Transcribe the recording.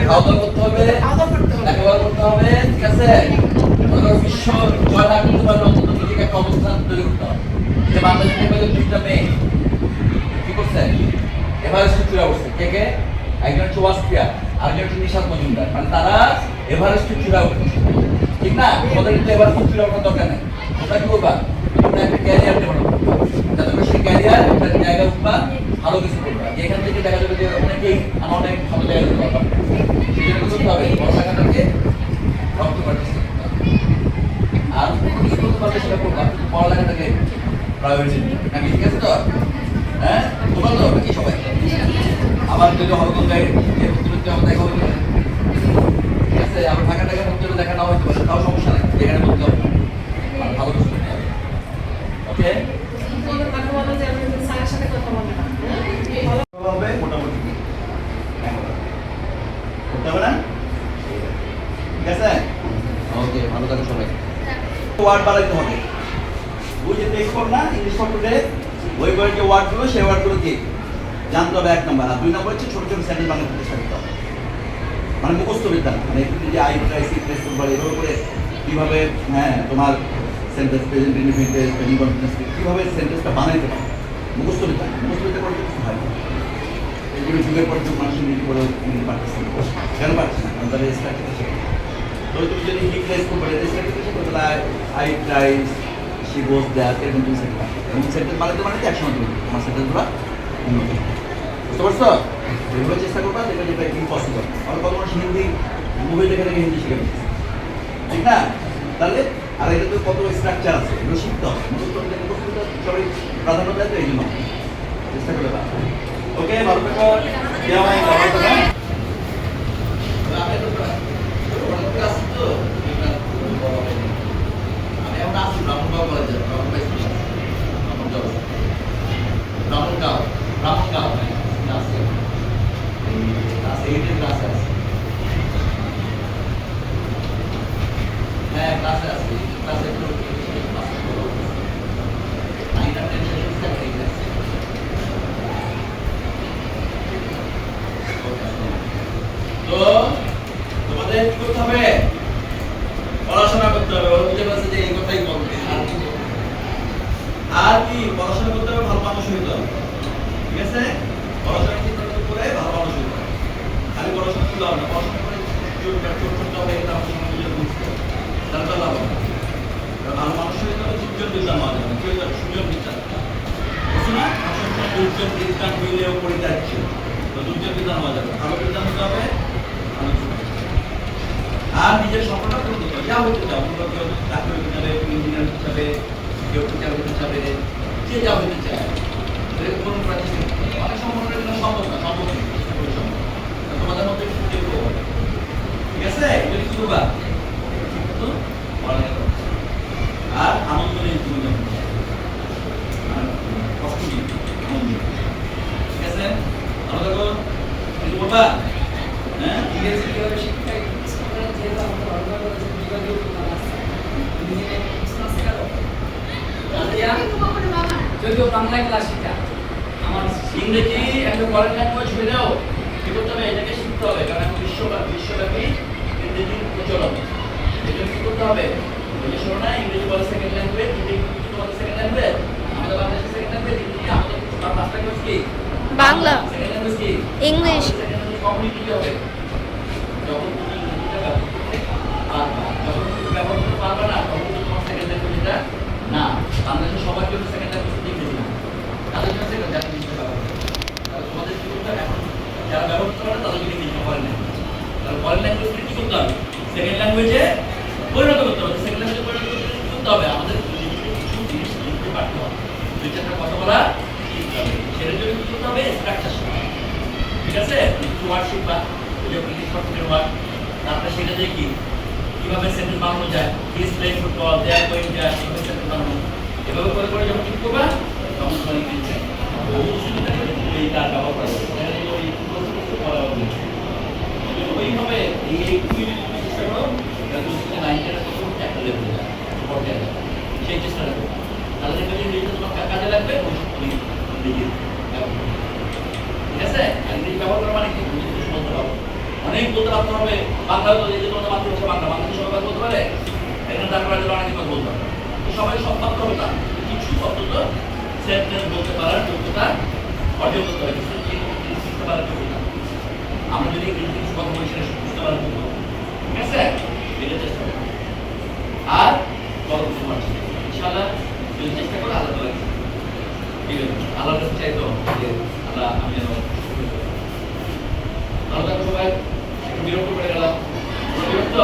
খাওয়া দাওয়া করতে হবে, লেখাপড়া করতে হবে, ঠিক আছে? বিশ্ব জয় না করতে পারলে অন্তত নিজেকে একটা অবস্থান তৈরি করতে হবে। যে বাংলাদেশের মধ্যে দুইটা মেয়ে কি করছে, এভারেস্টে চূড়া উঠছে। কে কে? একজন হচ্ছে ওয়াসফিয়া, আরেকজন হচ্ছে নিশাত মজুমদার। মানে তারা এভারেস্টে চূড়া উঠছে, ঠিক না? ওদের কিন্তু এভারেস্টে চূড়া ওঠার দরকার নেই। তোমরা কি করবা? তোমরা একটা ক্যারিয়ার ডেভেলপ করবা, যাতে করে সেই ক্যারিয়ার একটা জায়গা উঠবা, ভালো কিছু করবা। যেখান থেকে দেখা যাবে যে অনেকেই আমার অনেক ভালো জায়গায় যেতে পারবা। সেই জন্য করতে হবে পড়ালেখাটাকে রক্ত পাঠিয়ে আর কিছু করতে পারলে সেটা করবা, পড়ালেখাটাকে প্রায়োরিটি নাকি, ঠিক আছে তো? হ্যাঁ, তোমরা তো নাকি সবাই আবার যদি হরগঙ্গায় আমার দেখা হইতে পারে, ঠিক আছে? আবার ঢাকা ঢাকা মধ্যে দেখা না হইতে পারে, তাও সমস্যা নেই, যেখানে বলতে হবে আর ভালো কিছু করতে হবে। ওকে, মোটামুটি করতে হবে না, ঠিক আছে? ওকে, ভালো থাকো সবাই। ওয়ার্ড বাড়াইতে হবে, ওই যে টেক্সট পড় না ইংলিশ ফর টুডে, ওই বইয়ের যে ওয়ার্ডগুলো সেই ওয়ার্ডগুলো কি জানতে হবে, 1 নম্বর। আর 2 নম্বর হচ্ছে ছোট ছোট সেন্টেন্স বানাতে চেষ্টা করতে হবে, মানে মুখস্থ বিদ্যা না, মানে একটু যে আই ট্রাই সি প্রেস করবো এভাবে করে কীভাবে, হ্যাঁ, তোমার সেন্টেন্স প্রেজেন্ট ইনডিফিনিটিভ প্রেজেন্ট কন্টিনিউয়াস কীভাবে সেন্টেন্সটা বানাইতে পারো, মুখস্থ বিদ্যা। মুখস্থ বিদ্যা করতে কিছু হয় না, এগুলো যুগের পর যুগ মানুষ ইংরেজি করে ইংরেজি পারতেছে না। কেন পারছে না? কারণ তারা স্ট্রাকচারটা শেখে। তো তুমি যদি হি প্লেস করবে স্ট্রাকচারটা শেখো, তাহলে I try C goes that, এরকম তুমি সেন্টেন্স পারবে। এবং সেন্টেন্স বানাতে বানাতে একসময় তুমি তোমার সেন্টেন্সগুলো উন্নত হবে। বুঝতে পারছো? এগুলো চেষ্টা করবা, দেখবে যেটা ইম্পসিবল। আমার কত মানুষ হিন্দি মুভি দেখে দেখে হিন্দি শিখে ফেলছে, ঠিক না? তাহলে আর এটা তো কত স্ট্রাকচার আছে, এগুলো শিখতে হবে। সবাই প্রাধান্য দেয়, তো এই জন্য চেষ্টা করে পারবে। ওকে, ভালো থাকো। আমি এখন আসছি ব্রাহ্মণগাঁও কলেজে, ব্রাহ্মণগাঁও ক্লাসে ক্লাস 8-এর ক্লাসে আছে। হ্যাঁ, ক্লাসে আছে, ক্লাসে একটু তো তোমাদের কি করতে হবে? পড়াশোনা করতে হবে। ওরা বুঝে পারছে যে এই কথাই বলবে, আর কি পড়াশোনা করতে হবে, ভালো মানুষ হইতে হবে, ঠিক আছে? পড়াশোনা চিন্তা করে ভালো মানুষ হইতে হবে। খালি পড়াশোনা করতে হবে না, পড়াশোনা করে চোট করতে হবে, এটা আমার সঙ্গে বুঝতে হবে, তাহলে তো লাভ হবে। ভালো মানুষ হইতে হবে, দুজন বিদ্যা নেওয়া যাবে, কেউ যাবে সুজন বিদ্যা, বুঝছো না? দুজন বিদ্যা হইলেও পরিত্যাজ্য, তো দুজন বিদ্যা নেওয়া যাবে, ভালো বিদ্যা নিতে হবে, আর নিজের স্বপ্নটা পূরণ করতে হবে। যা হতে চাও, কেউ ডাক্তার হতে চাবে, ইঞ্জিনিয়ার হতে চাবে, কেউ টিচার হতে চাবে, যে যা হতে চায়, কোনো অনেক সম্ভাবনা সম্ভব না, সম্ভব নেই, তোমাদের মধ্যে কেউ হবে, ঠিক আছে? এগুলি কি করবা? কিন্তু আর আনন্দ নেই জীবন, কষ্ট নেই, আনন্দ, ঠিক আছে? ভালো থাকো, কিছু বলবা? হ্যাঁ, ইংরেজি কিভাবে শিক্ষা যদিও বাংলায় ক্লাস শিক্ষা আমার ইংরেজি একটা ফরেন ল্যাঙ্গুয়েজ হলেও কি করতে হবে? এটাকে শিখতে হবে, কারণ এখন বিশ্বব্যাপী ইংরেজি প্রচলন। এটা কি করতে হবে? শোনো না, ইংরেজি বলে সেকেন্ড ল্যাঙ্গুয়েজ, তোমাদের সেকেন্ড ল্যাঙ্গুয়েজ, আমাদের বাংলাদেশের সেকেন্ড ল্যাঙ্গুয়েজ ইংরেজি, আমাদের পাঁচটা ল্যাঙ্গুয়েজ কি? বাংলা, সেকেন্ড ল্যাঙ্গুয়েজ কি? ইংলিশ। কমিউনিটি হবে যখন তুমি ইংরেজিটা যখন তুমি ব্যবহার করতে পারবে না, তখন তোমার সেকেন্ড ল্যাঙ্গুয়েজ এটা না। বাংলাদেশের সবার জন্য সেকেন্ড ল্যাঙ্গুয়েজ ইংরেজি না, তাদের জন্য সেকেন্ড ল্যাঙ্গুয়েজ ব্যবহার করতে হবে। তাহলে তোমাদের কি করতে হবে? এখন যারা ব্যবহার করতে পারে তাদের জন্য ইংরেজি ফরেন ল্যাঙ্গুয়েজ, তাহলে ফরেন ল্যাঙ্গুয়েজকে কি করতে হবে? সেকেন্ড ল্যাঙ্গুয়েজে পরিণত করতে হবে। সেকেন্ড ল্যাঙ্গুয়েজে পরিণত করতে হবে আমাদের কিছু জিনিস লিখতে পারতে হবে, 2-4টা কথা বলা শিখতে হবে। সেটার জন্য কি করতে হবে? স্ট্রাকচার শিখতে হবে, ঠিক আছে? কিছু ওয়ার্ড শিখবা, ইংলিশ শব্দের ওয়ার্ড, তারপরে সেটা দিয়ে কি কিভাবে সেন্টেন্স বানানো যায়, his playing football, they are going there, কিভাবে সেন্টেন্স বানানো, এভাবে করে করে যখন ঠিক করবা তখন তোমার ইংরেজি এইটা ব্যবহার করা যাবে। ওইভাবে এই চেষ্টা করো, একটা লেভেলে যায়, পর্যায়ে যায়, সেই চেষ্টাটা করো। তাহলে দেখবে যে ইংরেজিটা তোমার কাজে লাগবে, ইংরেজি, ঠিক আছে? ইংরেজি ব্যবহার করা মানে কি? বলতে পারবো, অনেক বলতে পারতে হবে, বাংলা তো এই যে তোমাদের মাতৃভাষা বাংলা, বাংলাদেশে সবাই কথা বলতে পারে, এখানে তারপরে অনেক কথা বলতে পারবে, তো সবাই সব পারতে হবে না, কিছু অন্তত সেন্টেন্স বলতে পারার যোগ্যতা অর্জন করতে হবে, কিছু শিখতে পারার যোগ্যতা। আমরা যদি ইংরেজিতে কিছু কথা বলি সেটা বুঝতে পারার যোগ্য, ঠিক আছে, এটা চেষ্টা করবো। আর বড় কিছু পারছি ইনশাআল্লাহ, যদি চেষ্টা করে আল্লাহ তাআলা ঠিক আছে, আল্লাহর কাছে চাইতো যে আল্লাহ আমি যেন ভালো থাকবো সবাই। একটু বিরক্ত করে গেলাম, বিরক্ত